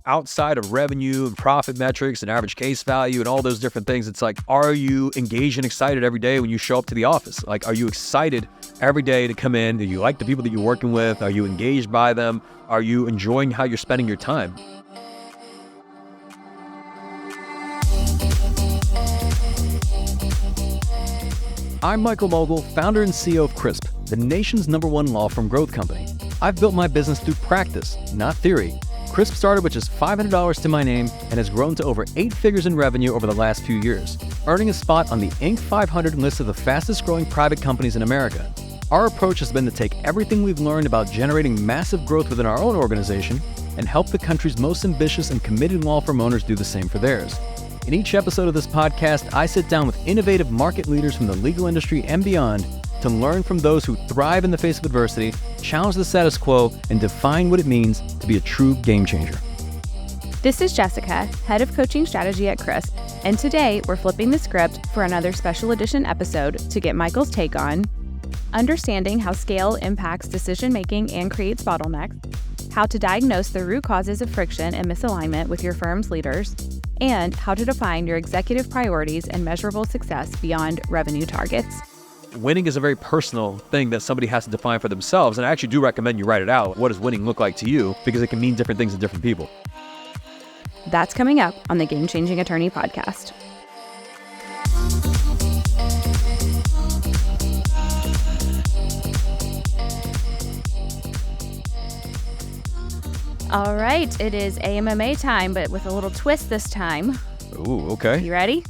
outside of revenue and profit metrics and average case value and all those different things, it's like, are you engaged and excited every day when you show up to the office? Like, are you excited every day to come in? Do you like the people that you're working with? Are you engaged by them? Are you enjoying how you're spending your time? I'm Michael Mogill, founder and CEO of Crisp, the nation's #1 law firm growth company. I've built my business through practice, not theory. Crisp started with just $500 to my name and has grown to over 8 figures in revenue over the last few years, earning a spot on the Inc. 500 list of the fastest growing private companies in America. Our approach has been to take everything we've learned about generating massive growth within our own organization and help the country's most ambitious and committed law firm owners do the same for theirs. In each episode of this podcast, I sit down with innovative market leaders from the legal industry and beyond to learn from those who thrive in the face of adversity, challenge the status quo, and define what it means to be a true game changer. This is Jessica, Head of Coaching Strategy at Crisp, and today we're flipping the script for another special edition episode to get Michael's take on understanding how scale impacts decision-making and creates bottlenecks, how to diagnose the root causes of friction and misalignment with your firm's leaders, and how to define your executive priorities and measurable success beyond revenue targets. Winning is a very personal thing that somebody has to define for themselves, and I actually do recommend you write it out. What does winning look like to you? Because it can mean different things to different people. That's coming up on the Game Changing Attorney podcast. All right, it is AMMA time, but with a little twist this time. Ooh, okay. You ready?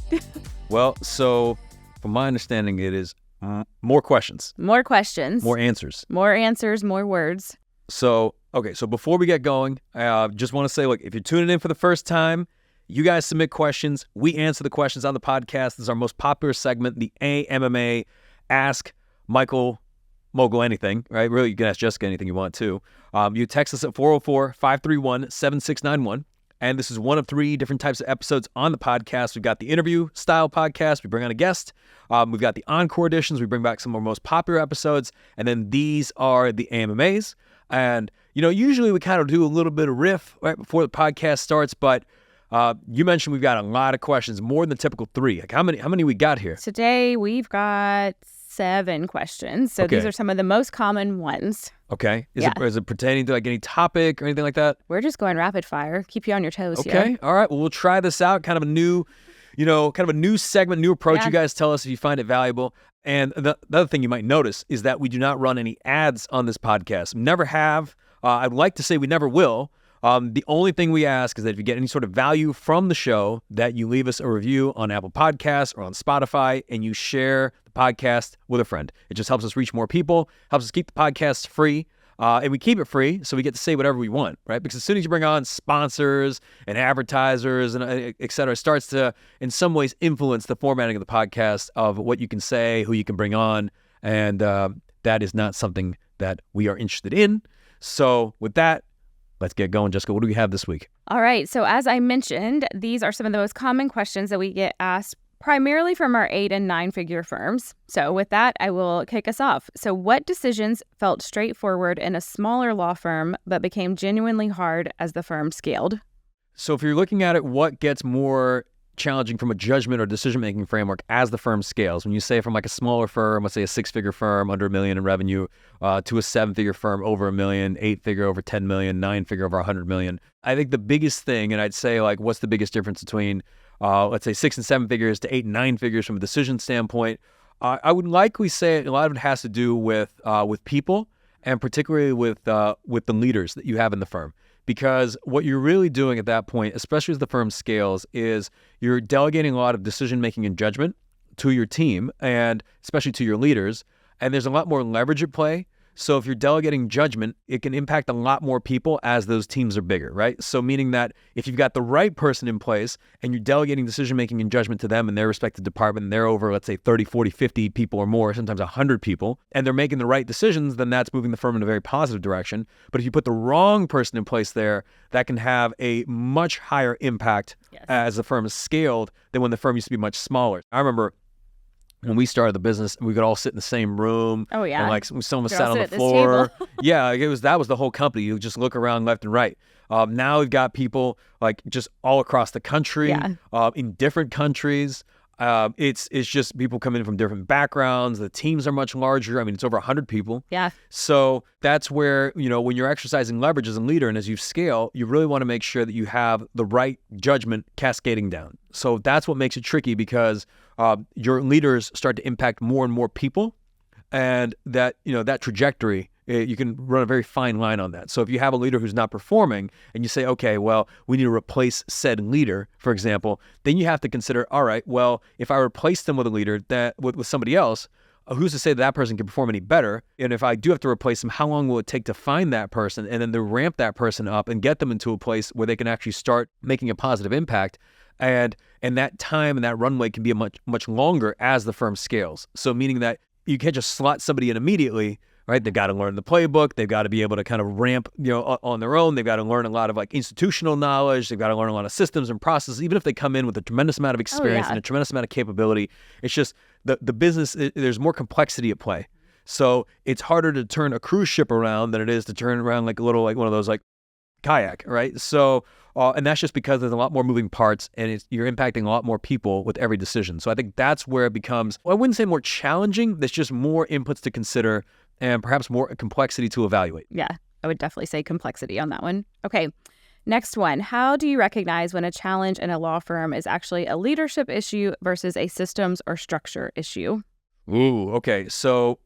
Well, so from my understanding, it is more questions. More questions. More answers. More answers, more words. So, okay, so before we get going, I just want to say, look, if you're tuning in for the first time, you guys submit questions. We answer the questions on the podcast. This is our most popular segment, the AMMA Ask Michael Mogill anything, right? Really, you can ask Jessica anything you want to. You text us at 404-531-7691. And this is one of 3 different types of episodes on the podcast. We've got the interview style podcast. We bring on a guest. We've got the encore editions. We bring back some of our most popular episodes. And then these are the AMMAs. And, you know, usually we kind of do a little bit of riff right before the podcast starts. But you mentioned we've got a lot of questions, more than the typical 3. Like how many we got here? Today we've got 7 questions. So These are some of the most common ones. Okay. Is it pertaining to like any topic or anything like that? We're just going rapid fire. Keep you on your toes here. Okay. All right. Well, we'll try this out. Kind of a new, segment, new approach. Yeah. You guys tell us if you find it valuable. And the other thing you might notice is that we do not run any ads on this podcast. Never have. I'd like to say we never will. The only thing we ask is that if you get any sort of value from the show, that you leave us a review on Apple Podcasts or on Spotify, and you share the podcast with a friend. It just helps us reach more people, helps us keep the podcast free, and we keep it free so we get to say whatever we want, right? Because as soon as you bring on sponsors and advertisers and et cetera, it starts to, in some ways, influence the formatting of the podcast of what you can say, who you can bring on, and that is not something that we are interested in. So with that, let's get going. Jessica, what do we have this week? All right. So as I mentioned, these are some of the most common questions that we get asked primarily from our 8 and 9-figure firms. So with that, I will kick us off. So what decisions felt straightforward in a smaller law firm but became genuinely hard as the firm scaled? So if you're looking at it, what gets more challenging from a judgment or decision-making framework as the firm scales? When you say from like a smaller firm, let's say a 6-figure firm under $1 million in revenue, to a 7-figure firm over $1 million, 8-figure over $10 million, 9-figure over $100 million. I think the biggest thing, and I'd say like, what's the biggest difference between, let's say 6 and 7 figures to 8 and 9 figures from a decision standpoint? I would likely say a lot of it has to do with people, and particularly with the leaders that you have in the firm. Because what you're really doing at that point, especially as the firm scales, is you're delegating a lot of decision-making and judgment to your team, and especially to your leaders, and there's a lot more leverage at play. So if you're delegating judgment, it can impact a lot more people as those teams are bigger, right? So meaning that if you've got the right person in place and you're delegating decision-making and judgment to them in their respective department, and they're over, let's say, 30, 40, 50 people or more, sometimes 100 people, and they're making the right decisions, then that's moving the firm in a very positive direction. But if you put the wrong person in place there, that can have a much higher impact as the firm is scaled than when the firm used to be much smaller. I remember when we started the business, we could all sit in the same room. Oh, yeah. And like some of us Could sat all on sit the at this floor. table. Yeah, that was the whole company. You just look around left and right. Now we've got people like just all across the country, Yeah. in different countries. It's just people coming in from different backgrounds. The teams are much larger. I mean, it's over 100 people. Yeah. So that's where, when you're exercising leverage as a leader and as you scale, you really want to make sure that you have the right judgment cascading down. So that's what makes it tricky, because your leaders start to impact more and more people, and that trajectory, you can run a very fine line on that. So if you have a leader who's not performing and you say, okay, well, we need to replace said leader, for example, then you have to consider, all right, well, if I replace them with a leader with somebody else, who's to say that person can perform any better? And if I do have to replace them, how long will it take to find that person and then to ramp that person up and get them into a place where they can actually start making a positive impact? And that time and that runway can be much longer as the firm scales. So meaning that you can't just slot somebody in immediately, right? They've got to learn the playbook. They've got to be able to kind of ramp, on their own. They've got to learn a lot of like institutional knowledge. They've got to learn a lot of systems and processes. Even if they come in with a tremendous amount of experience and a tremendous amount of capability, it's just the business, there's more complexity at play. So it's harder to turn a cruise ship around than it is to turn around like a little, like one of those like kayak, right? So, and that's just because there's a lot more moving parts, and you're impacting a lot more people with every decision. So I think that's where it becomes, well, I wouldn't say more challenging. There's just more inputs to consider and perhaps more complexity to evaluate. Yeah, I would definitely say complexity on that one. Okay, next one. How do you recognize when a challenge in a law firm is actually a leadership issue versus a systems or structure issue? Ooh, okay. So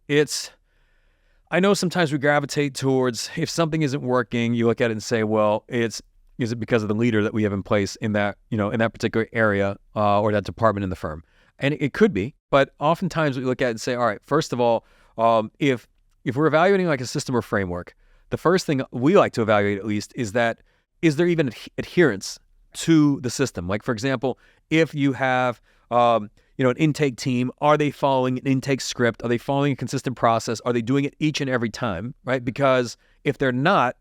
I know sometimes we gravitate towards, if something isn't working, you look at it and say, well, is it because of the leader that we have in place in that, in that particular area or that department in the firm? And it could be, but oftentimes we look at it and say, all right, first of all, if we're evaluating like a system or framework, the first thing we like to evaluate at least is there even adherence to the system? Like, for example, if you have, an intake team, are they following an intake script? Are they following a consistent process? Are they doing it each and every time, right? Because if they're not,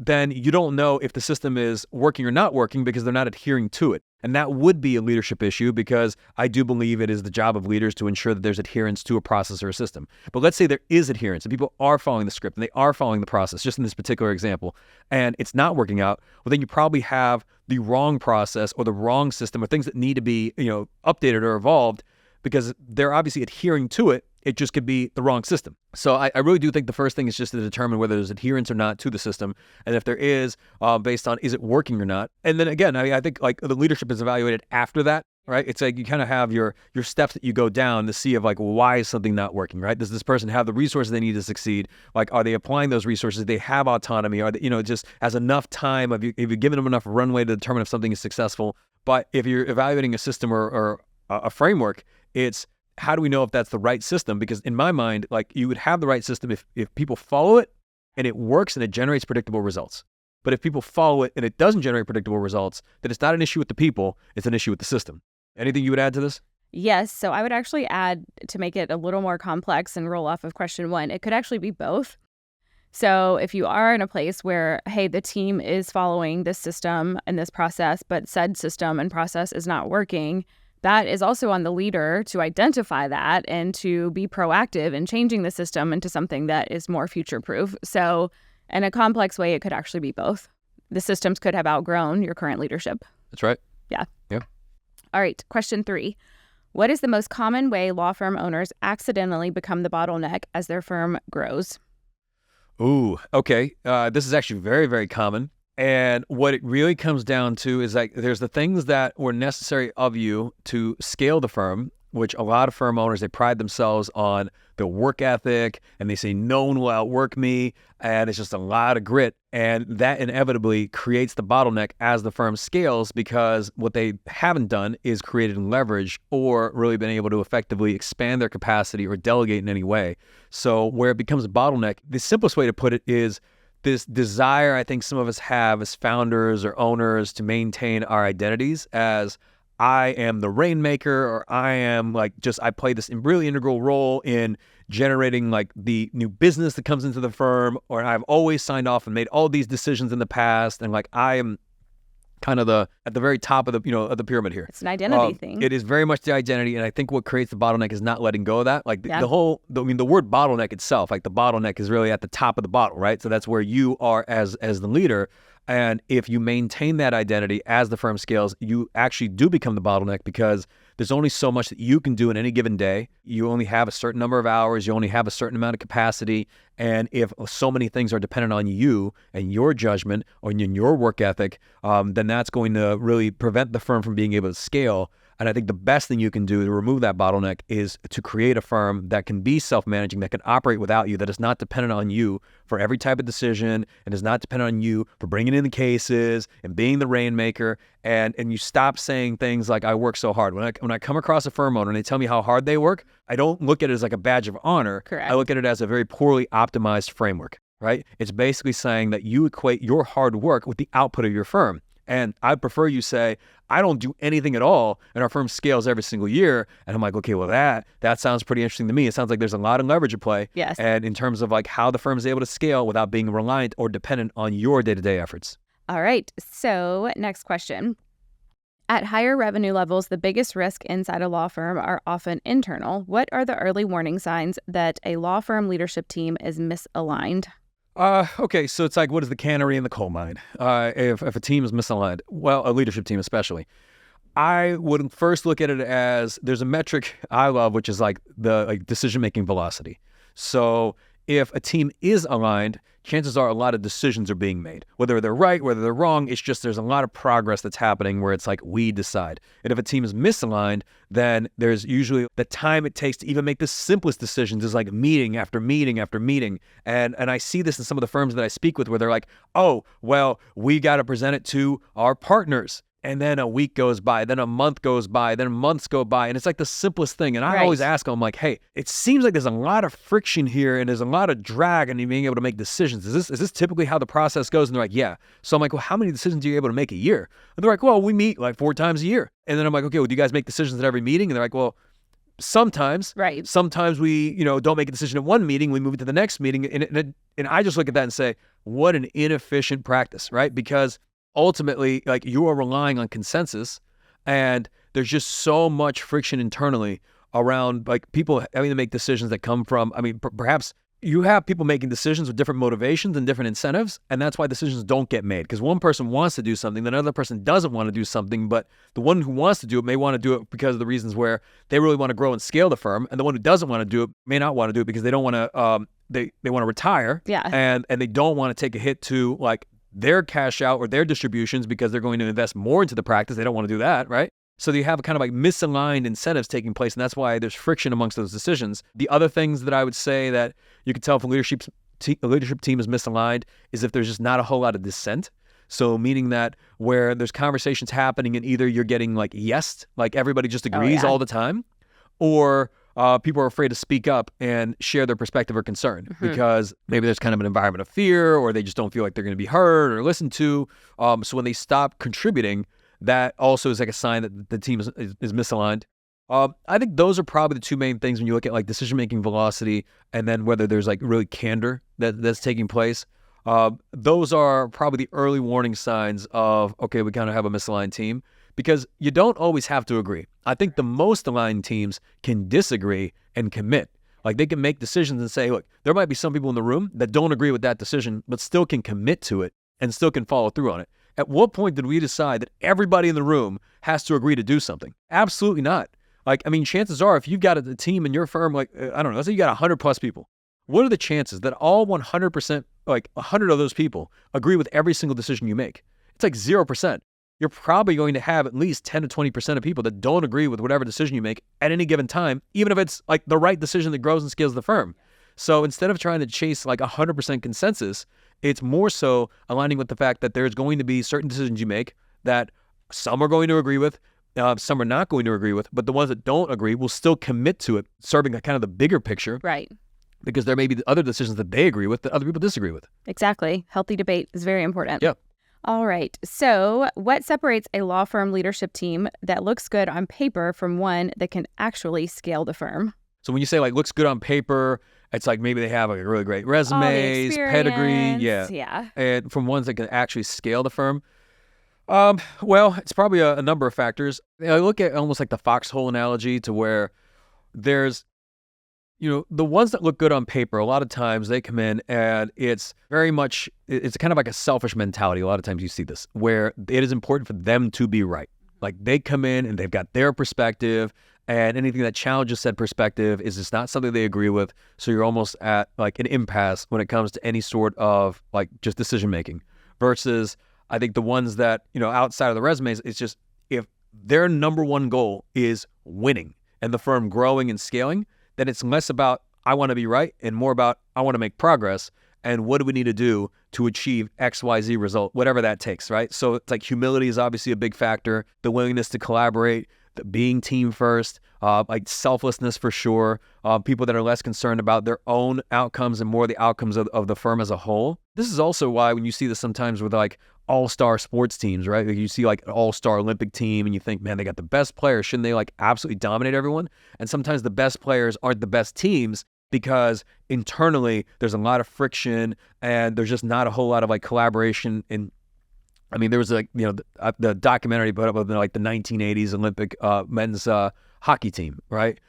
then you don't know if the system is working or not working because they're not adhering to it. And that would be a leadership issue, because I do believe it is the job of leaders to ensure that there's adherence to a process or a system. But let's say there is adherence and people are following the script and they are following the process, just in this particular example, and it's not working out, well, then you probably have the wrong process or the wrong system or things that need to be, updated or evolved, because they're obviously adhering to it. It just could be the wrong system. So I really do think the first thing is just to determine whether there's adherence or not to the system. And if there is, based on is it working or not. And then again, I think like the leadership is evaluated after that, right? It's like you kind of have your steps that you go down to see of like, why is something not working, right? Does this person have the resources they need to succeed? Like, are they applying those resources? Do they have autonomy? Are they, just has enough time? Have you given them enough runway to determine if something is successful? But if you're evaluating a system or a framework, it's, how do we know if that's the right system? Because in my mind, like, you would have the right system if people follow it and it works and it generates predictable results. But if people follow it and it doesn't generate predictable results, then it's not an issue with the people, it's an issue with the system. Anything you would add to this? Yes. So I would actually add, to make it a little more complex and roll off of question one, it could actually be both. So if you are in a place where, hey, the team is following this system and this process, but said system and process is not working, that is also on the leader to identify that and to be proactive in changing the system into something that is more future-proof. So in a complex way, it could actually be both. The systems could have outgrown your current leadership. That's right. Yeah. Yeah. All right. Question 3. What is the most common way law firm owners accidentally become the bottleneck as their firm grows? Ooh, okay. This is actually very, very common. And what it really comes down to is like there's the things that were necessary of you to scale the firm, which a lot of firm owners, they pride themselves on their work ethic and they say no one will outwork me, and it's just a lot of grit. And that inevitably creates the bottleneck as the firm scales, because what they haven't done is created leverage or really been able to effectively expand their capacity or delegate in any way. So where it becomes a bottleneck, the simplest way to put it is this desire I think some of us have as founders or owners to maintain our identities as I am the rainmaker, or I am like I play this really integral role in generating like the new business that comes into the firm, or I've always signed off and made all these decisions in the past, and like I am kind of at the very top of the pyramid here. It's an identity thing. It is very much the identity, and I think what creates the bottleneck is not letting go of that. Like the word bottleneck itself, like the bottleneck is really at the top of the bottle, right? So that's where you are as the leader. And if you maintain that identity as the firm scales, you actually do become the bottleneck, because there's only so much that you can do in any given day. You only have a certain number of hours. You only have a certain amount of capacity. And if so many things are dependent on you and your judgment or in your work ethic, then that's going to really prevent the firm from being able to scale. And I think the best thing you can do to remove that bottleneck is to create a firm that can be self-managing, that can operate without you, that is not dependent on you for every type of decision, and is not dependent on you for bringing in the cases and being the rainmaker. And you stop saying things like, I work so hard. When I come across a firm owner and they tell me how hard they work, I don't look at it as like a badge of honor. Correct. I look at it as a very poorly optimized framework, right? It's basically saying that you equate your hard work with the output of your firm. And I prefer you say, I don't do anything at all, and our firm scales every single year. And I'm like, okay, well, that sounds pretty interesting to me. It sounds like there's a lot of leverage at play. Yes. And in terms of like how the firm is able to scale without being reliant or dependent on your day-to-day efforts. All right. So next question. At higher revenue levels, the biggest risk inside a law firm are often internal. What are the early warning signs that a law firm leadership team is misaligned? Okay, so it's like, what is the canary in the coal mine? If a team is misaligned, well, a leadership team especially, I would first look at it as there's a metric I love, which is like the decision-making velocity. So if a team is aligned, chances are a lot of decisions are being made. Whether they're right, whether they're wrong, it's just there's a lot of progress that's happening where it's like we decide. And if a team is misaligned, then there's usually the time it takes to even make the simplest decisions is like meeting after meeting after meeting. And I see this in some of the firms that I speak with where they're like, oh, well, we got to present it to our partners. And then a week goes by, then a month goes by, then months go by, and it's like the simplest thing. And I always ask them, like, hey, it seems like there's a lot of friction here and there's a lot of drag in being able to make decisions. Is this typically how the process goes? And they're like, yeah. So I'm like, well, how many decisions are you able to make a year? And they're like, well, we meet like 4 times a year. And then I'm like, okay, well, do you guys make decisions at every meeting? And they're like, well, sometimes. Right. Sometimes we, don't make a decision at one meeting, we move it to the next meeting. And I just look at that and say, what an inefficient practice, right? Because ultimately, like, you are relying on consensus, and there's just so much friction internally around like people having to make decisions that come from, perhaps you have people making decisions with different motivations and different incentives, and that's why decisions don't get made. Because one person wants to do something, then another person doesn't want to do something, but the one who wants to do it may want to do it because of the reasons where they really want to grow and scale the firm, and the one who doesn't want to do it may not want to do it because they don't want to, they want to retire, and they don't want to take a hit to like their cash out or their distributions because they're going to invest more into the practice. They don't want to do that, right? So you have a kind of like misaligned incentives taking place, and that's why there's friction amongst those decisions. The other things that I would say that you can tell if a leadership team is misaligned is if there's just not a whole lot of dissent. So meaning that where there's conversations happening and either you're getting like yes, like everybody just agrees all the time, or people are afraid to speak up and share their perspective or concern because maybe there's kind of an environment of fear, or they just don't feel like they're going to be heard or listened to. So when they stop contributing, that also is like a sign that the team is misaligned. I think those are probably the two main things when you look at like decision-making velocity and then whether there's like really candor that's taking place. Those are probably the early warning signs of, okay, we kind of have a misaligned team. Because you don't always have to agree. I think the most aligned teams can disagree and commit. Like they can make decisions and say, look, there might be some people in the room that don't agree with that decision, but still can commit to it and still can follow through on it. At what point did we decide that everybody in the room has to agree to do something? Absolutely not. Like, chances are if you've got a team in your firm, like, I don't know, let's say you got 100 plus people. What are the chances that all 100%, like 100 of those people agree with every single decision you make? It's like 0%. You're probably going to have at least 10 to 20% of people that don't agree with whatever decision you make at any given time, even if it's like the right decision that grows and scales the firm. So instead of trying to chase like 100% consensus, it's more so aligning with the fact that there's going to be certain decisions you make that some are going to agree with, some are not going to agree with, but the ones that don't agree will still commit to it, serving a kind of the bigger picture. Right. Because there may be other decisions that they agree with that other people disagree with. Exactly. Healthy debate is very important. Yeah. All right. So what separates a law firm leadership team that looks good on paper from one that can actually scale the firm? So when you say like looks good on paper, it's like maybe they have like a really great resumes, pedigree. Yeah. And from ones that can actually scale the firm. Well, it's probably a number of factors. I look at almost like the foxhole analogy to where there's, the ones that look good on paper, a lot of times they come in and it's very much, it's kind of like a selfish mentality. A lot of times you see this where it is important for them to be right. Like they come in and they've got their perspective, and anything that challenges said perspective is just not something they agree with. So you're almost at like an impasse when it comes to any sort of like just decision making versus I think the ones that, outside of the resumes, it's just if their number one goal is winning and the firm growing and scaling, then it's less about I want to be right and more about I want to make progress and what do we need to do to achieve XYZ result, whatever that takes, right? So it's like humility is obviously a big factor, the willingness to collaborate, the being team first, like selflessness for sure, people that are less concerned about their own outcomes and more the outcomes of the firm as a whole. This is also why when you see this sometimes with like all-star sports teams, right? Like you see like an all-star Olympic team and you think, man, they got the best players. Shouldn't they like absolutely dominate everyone? And sometimes the best players aren't the best teams because internally there's a lot of friction and there's just not a whole lot of like collaboration. And I mean, there was like, the documentary about like the 1980s Olympic men's hockey team, right?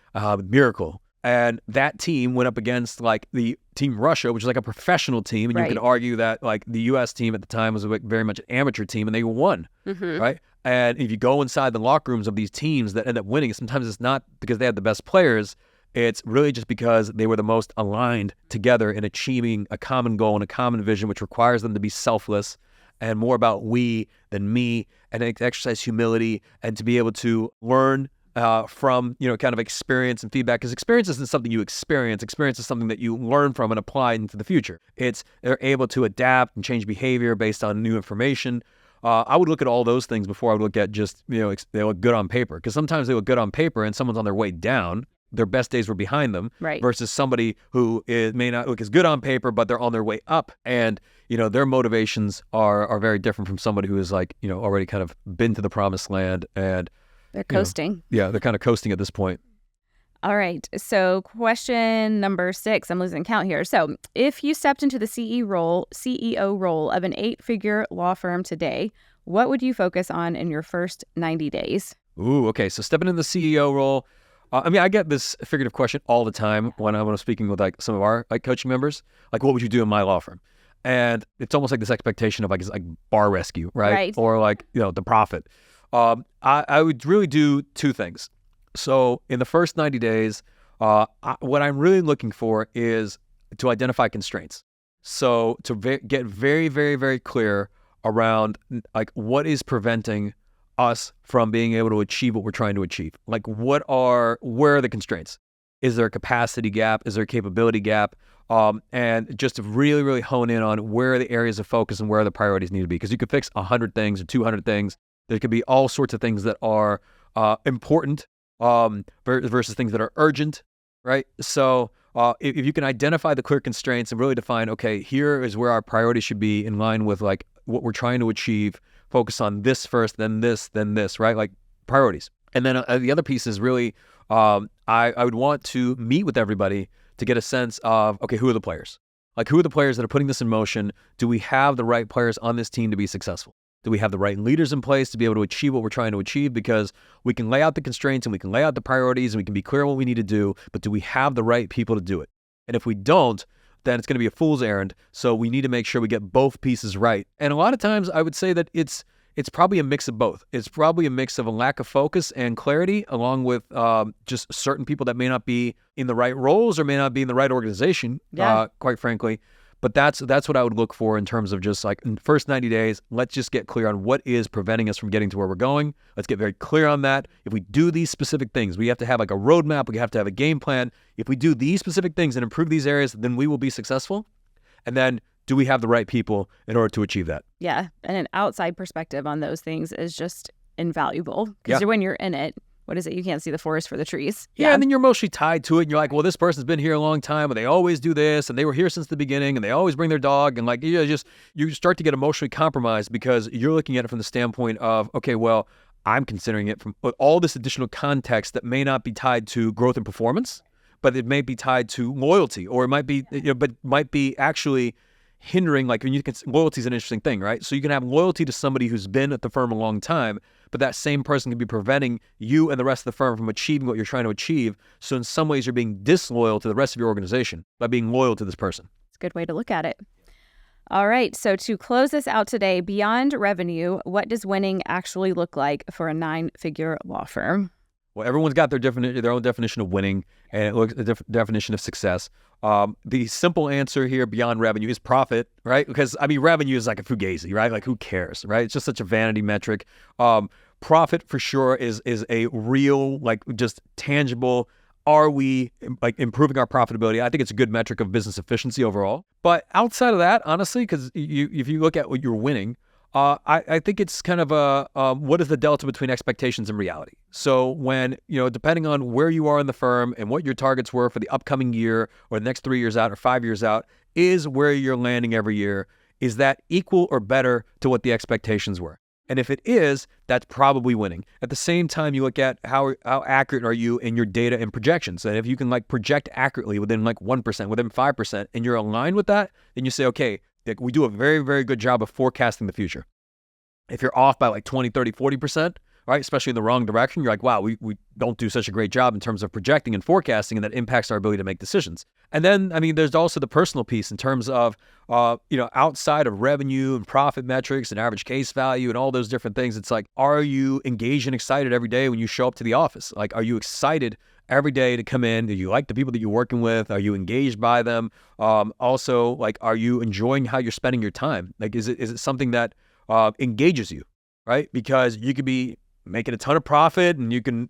Miracle. And that team went up against like the team Russia, which is like a professional team. And you could argue that like the U.S. team at the time was like very much an amateur team and they won, right? And if you go inside the locker rooms of these teams that end up winning, sometimes it's not because they had the best players. It's really just because they were the most aligned together in achieving a common goal and a common vision, which requires them to be selfless and more about we than me, and exercise humility and to be able to learn from, kind of experience and feedback, because experience isn't something you experience. Experience is something that you learn from and apply into the future. They're able to adapt and change behavior based on new information. I would look at all those things before I would look at just, they look good on paper, because sometimes they look good on paper and someone's on their way down. Their best days were behind them, versus somebody who may not look as good on paper, but they're on their way up. And, their motivations are very different from somebody who is like, already kind of been to the promised land and they're coasting. They're kind of coasting at this point. All right. So question number 6, I'm losing count here. So if you stepped into the CEO role of an 8-figure law firm today, what would you focus on in your first 90 days? Ooh, okay. So stepping in the CEO role, I get this figurative question all the time when I'm speaking with like some of our like coaching members, like what would you do in my law firm? And it's almost like this expectation of like bar rescue, right? Or like, the profit. I would really do 2 things. So in the first 90 days, what I'm really looking for is to identify constraints. So to get very, very, very clear around like what is preventing us from being able to achieve what we're trying to achieve. Like where are the constraints? Is there a capacity gap? Is there a capability gap? And just to really, really hone in on where are the areas of focus and where the priorities need to be. Because you could fix 100 things or 200 things. There could be all sorts of things that are important versus things that are urgent, right? So if you can identify the clear constraints and really define, okay, here is where our priority should be in line with like what we're trying to achieve, focus on this first, then this, right? Like priorities. And then the other piece is really, I would want to meet with everybody to get a sense of, okay, who are the players? Like who are the players that are putting this in motion? Do we have the right players on this team to be successful? Do we have the right leaders in place to be able to achieve what we're trying to achieve? Because we can lay out the constraints and we can lay out the priorities and we can be clear on what we need to do, but do we have the right people to do it? And if we don't, then it's going to be a fool's errand. So we need to make sure we get both pieces right. And a lot of times I would say that it's probably a mix of both. It's probably a mix of a lack of focus and clarity along with just certain people that may not be in the right roles or may not be in the right organization, quite frankly. But that's what I would look for in terms of just like in the first 90 days, let's just get clear on what is preventing us from getting to where we're going. Let's get very clear on that. If we do these specific things, we have to have like a roadmap. We have to have a game plan. If we do these specific things and improve these areas, then we will be successful. And then do we have the right people in order to achieve that? Yeah. And an outside perspective on those things is just invaluable because when you're in it, what is it? You can't see the forest for the trees. Yeah, and then you're mostly tied to it. And you're like, well, this person's been here a long time, and they always do this, and they were here since the beginning, and they always bring their dog. And like, you start to get emotionally compromised because you're looking at it from the standpoint of, okay, well, I'm considering it from all this additional context that may not be tied to growth and performance, but it may be tied to loyalty, or it might be, but might be actually, hindering, like when you can, loyalty is an interesting thing, right? So you can have loyalty to somebody who's been at the firm a long time, but that same person can be preventing you and the rest of the firm from achieving what you're trying to achieve. So in some ways, you're being disloyal to the rest of your organization by being loyal to this person. It's a good way to look at it. All right. So to close this out today, beyond revenue, what does winning actually look like for a 9-figure law firm? Well, everyone's got their own definition of winning, and it looks a definition of success. The simple answer here beyond revenue is profit, right? Because revenue is like a fugazi, right? Like who cares, right? It's just such a vanity metric. Profit for sure is a real, like just tangible. Are we like improving our profitability? I think it's a good metric of business efficiency overall. But outside of that, honestly, because if you look at what you're winning, I think it's kind of what is the delta between expectations and reality? So when, depending on where you are in the firm and what your targets were for the upcoming year or the next 3 years out or 5 years out, is where you're landing every year, is that equal or better to what the expectations were? And if it is, that's probably winning. At the same time, you look at how accurate are you in your data and projections. And if you can project accurately within 1%, within 5%, and you're aligned with that, then you say, okay, we do a very, very good job of forecasting the future. If you're off by 20, 30, 40%, right, especially in the wrong direction, you're like, wow, we don't do such a great job in terms of projecting and forecasting, and that impacts our ability to make decisions. And then, there's also the personal piece in terms of, outside of revenue and profit metrics and average case value and all those different things, it's like, are you engaged and excited every day when you show up to the office? Like, are you excited every day to come in? Do you like the people that you're working with? Are you engaged by them? Also, are you enjoying how you're spending your time? Is it something that engages you, right? Because you could be making a ton of profit and you can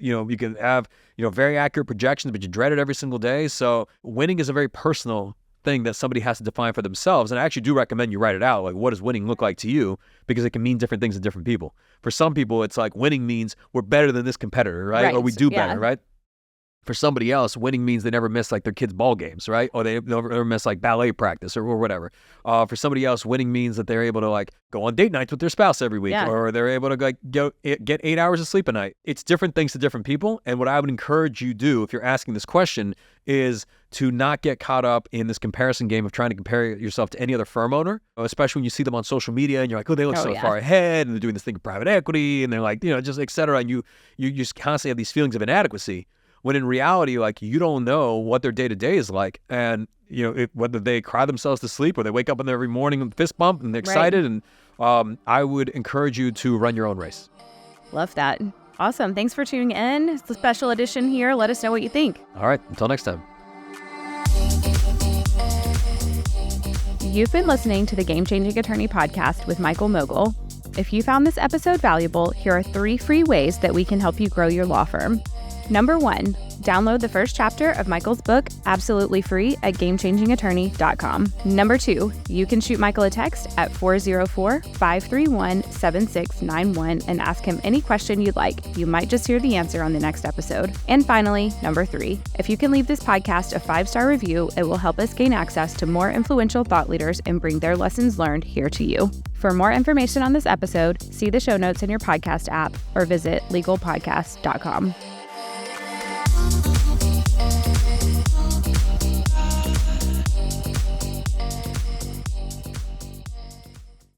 have, very accurate projections, but you dread it every single day. So winning is a very personal thing that somebody has to define for themselves. And I actually do recommend you write it out. What does winning look like to you? Because it can mean different things to different people. For some people, it's like winning means we're better than this competitor, right? Or we do better, right? For somebody else, winning means they never miss their kids' ball games, right? Or they never miss ballet practice or whatever. For somebody else, winning means that they're able to go on date nights with their spouse every week, or they're able to get 8 hours of sleep a night. It's different things to different people. And what I would encourage you do if you're asking this question is to not get caught up in this comparison game of trying to compare yourself to any other firm owner, especially when you see them on social media and you're like, oh, they look so far ahead and they're doing this thing of private equity and they're just et cetera. And you just constantly have these feelings of inadequacy. When in reality, you don't know what their day-to-day is like. And, whether they cry themselves to sleep or they wake up every morning and fist bump and they're excited. Right. And I would encourage you to run your own race. Love that. Awesome. Thanks for tuning in. It's a special edition here. Let us know what you think. All right. Until next time. You've been listening to the Game Changing Attorney podcast with Michael Mogill. If you found this episode valuable, here are 3 free ways that we can help you grow your law firm. Number 1, download the first chapter of Michael's book absolutely free at gamechangingattorney.com. Number 2, you can shoot Michael a text at 404-531-7691 and ask him any question you'd like. You might just hear the answer on the next episode. And finally, number 3, if you can leave this podcast a 5-star review, it will help us gain access to more influential thought leaders and bring their lessons learned here to you. For more information on this episode, see the show notes in your podcast app or visit legalpodcast.com.